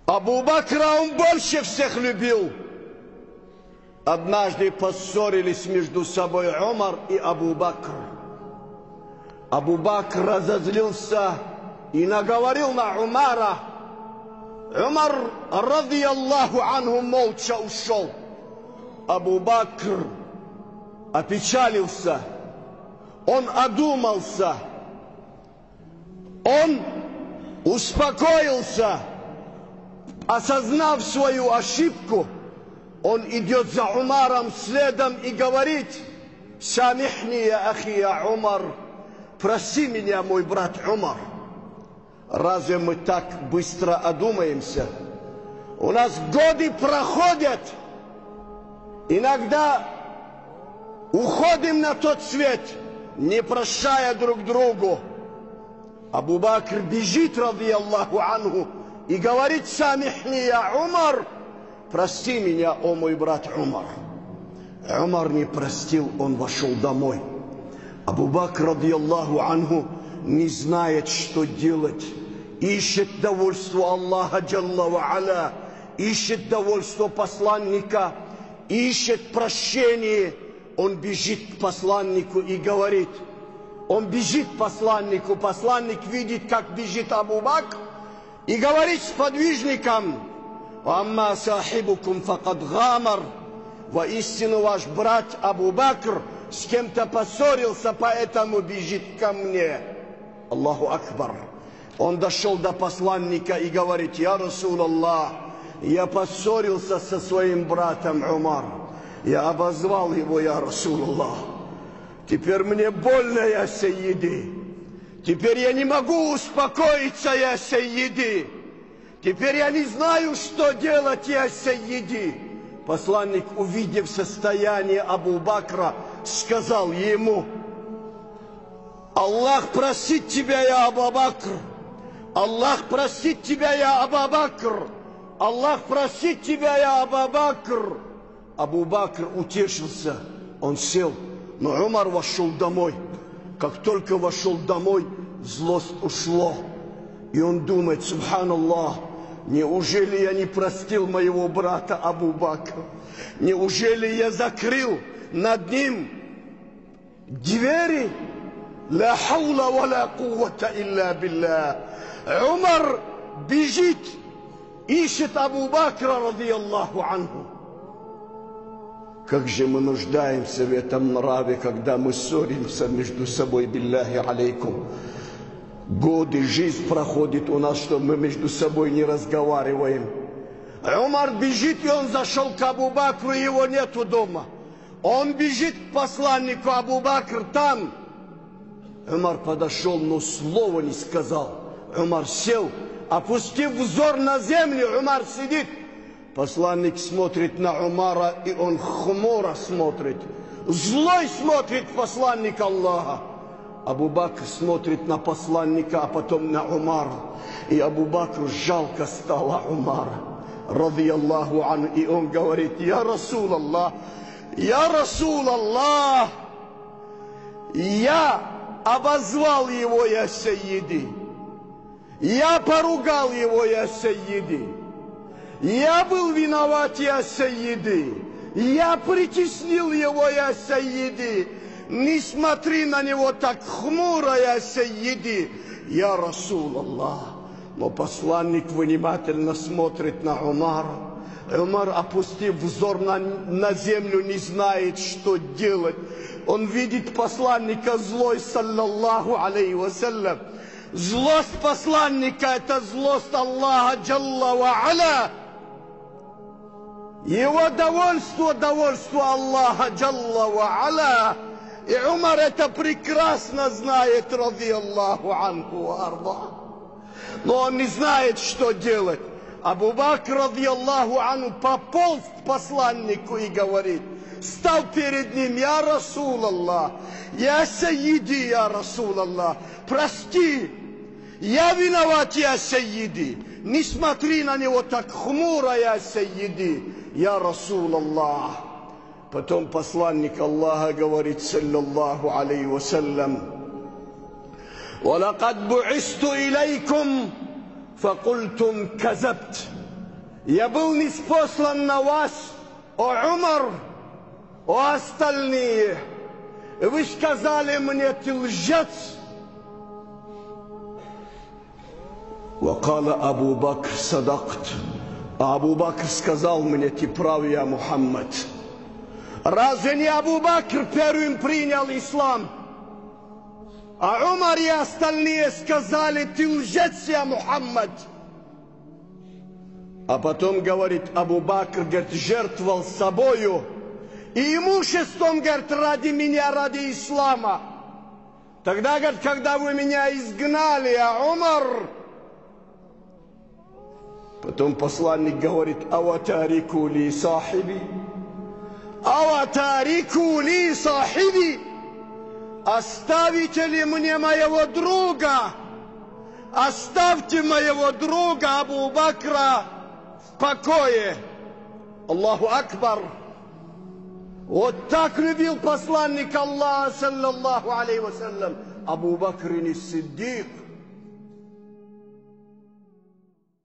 Абу Бакра он больше всех любил. Однажды поссорились между собой Умар и Абу Бакр. Абу Бакр разозлился и наговорил на Умара. Умар, ради Аллаху анху, молча ушел. Абу Бакр опечалился, он одумался, он успокоился, осознав свою ошибку. Он идет за Умаром следом и говорит: «Самихни, я ахи, я Умар, прости меня, мой брат Умар». Разве мы так быстро одумаемся? У нас годы проходят, иногда уходим на тот свет, не прощая друг другу. Абу Бакр бежит, ради Аллаху анху, и говорит: «Самихни, я Умар, прости меня, о мой брат Умар». Умар не простил, он вошел домой. Абу Бакр, ради Аллаху анху, не знает, что делать. Ищет довольство Аллаха Джалла ва Аля, ищет довольство посланника, ищет прощение. Он бежит к посланнику и говорит, он бежит к посланнику, посланник видит, как бежит Абу Бакр, и говорит с подвижником: «Амма сахибукум факад гамар». Воистину ваш брат Абу Бакр с кем-то поссорился, поэтому бежит ко мне. Аллаху Акбар. Он дошел до посланника и говорит: «Я Расул Аллах, я поссорился со своим братом Умар. Я обозвал его, я Расул Аллах. Теперь мне больно, я Сайиди. Теперь я не могу успокоиться, я Сайиди. Теперь я не знаю, что делать, я Сайиди». Посланник, увидев состояние Абу Бакра, сказал ему: «Аллах простит тебя, я Абу Бакр. Аллах простит тебя, я Абу Бакр. Аллах простит тебя, я Абу Бакр». Абу Бакр утешился, он сел, но Умар вошел домой. Как только вошел домой, злость ушло. И он думает: субханаллах, неужели я не простил моего брата Абу Бакра? Неужели я закрыл над ним двери? Ла хаула ва ла куввата илля билля. Умар бежит, ищет Абу Бакра, ради Аллаху анху. Как же мы нуждаемся в этом нраве, когда мы ссоримся между собой, билляхи алейкум. Годы, жизнь проходит у нас, что мы между собой не разговариваем. Умар бежит, и он зашел к Абу Бакру, его нету дома. Он бежит к посланнику, Абу Бакр там. Умар подошел, но слова не сказал. Умар сел, опустив взор на землю, Умар сидит. Посланник смотрит на Умара, и он хмуро смотрит. Злой смотрит посланник Аллаха. Абу Бакр смотрит на посланника, а потом на Умара. И Абу Бакру жалко стало Умара, ради Аллаху анху. И он говорит: «Я Расул Аллах, я Расул Аллах, я обозвал его, я Сайиди. Я поругал его, я Сайиди. Я был виноват, я Сайиди. Я притеснил его, я Сайиди. Не смотри на него так хмуро, я Сайиди, я Расул Аллах». Но посланник внимательно смотрит на Умара. Умар, опустив взор на землю, не знает, что делать. Он видит посланника злой, саллаллаху алейхи вассалям. Злость посланника — это злость Аллаха Джалла ва Аля. Его довольство — довольство Аллаха Джалла ва Аля. И Умар это прекрасно знает, ради Аллаху анху арда. Но он не знает, что делать. Абу Бакр, ради Аллаху анху, пополз к посланнику и говорит, стал перед ним: «Я Расул Аллах, я Сайиди, я Расул Аллах, прости, я виноват, я Сайиди, не смотри на него так хмуро, я Сайиди, я Расул Аллах». Потом посланник Аллаха говорит, саллаллаху алейхи вассалям: «Валакад бу'исту илейкум факультум казабт». Я был ниспослан на вас, о Умар, о остальные. Вы сказали мне, ты лжец. Вакала Абу Бакр садакт. А Абу Бакр сказал мне, ты прав, я Мухаммад. Разве не Абу Бакр первым принял ислам? А Умар и остальные сказали, ты лжец, я Мухаммад. А потом, говорит, Абу Бакр, говорит, жертвовал собою и имуществом, говорит, ради меня, ради ислама. Тогда, говорит, когда вы меня изгнали, а Умар... Потом посланник говорит, аватарику ли сахиби? Аватарику ли сахиби? Оставите ли мне моего друга? Оставьте моего друга Абу Бакра в покое. Аллаху Акбар. Вот так любил посланник Аллаха, саллаллаху алейхи вассалям, Абу Бакр ис-Сиддик.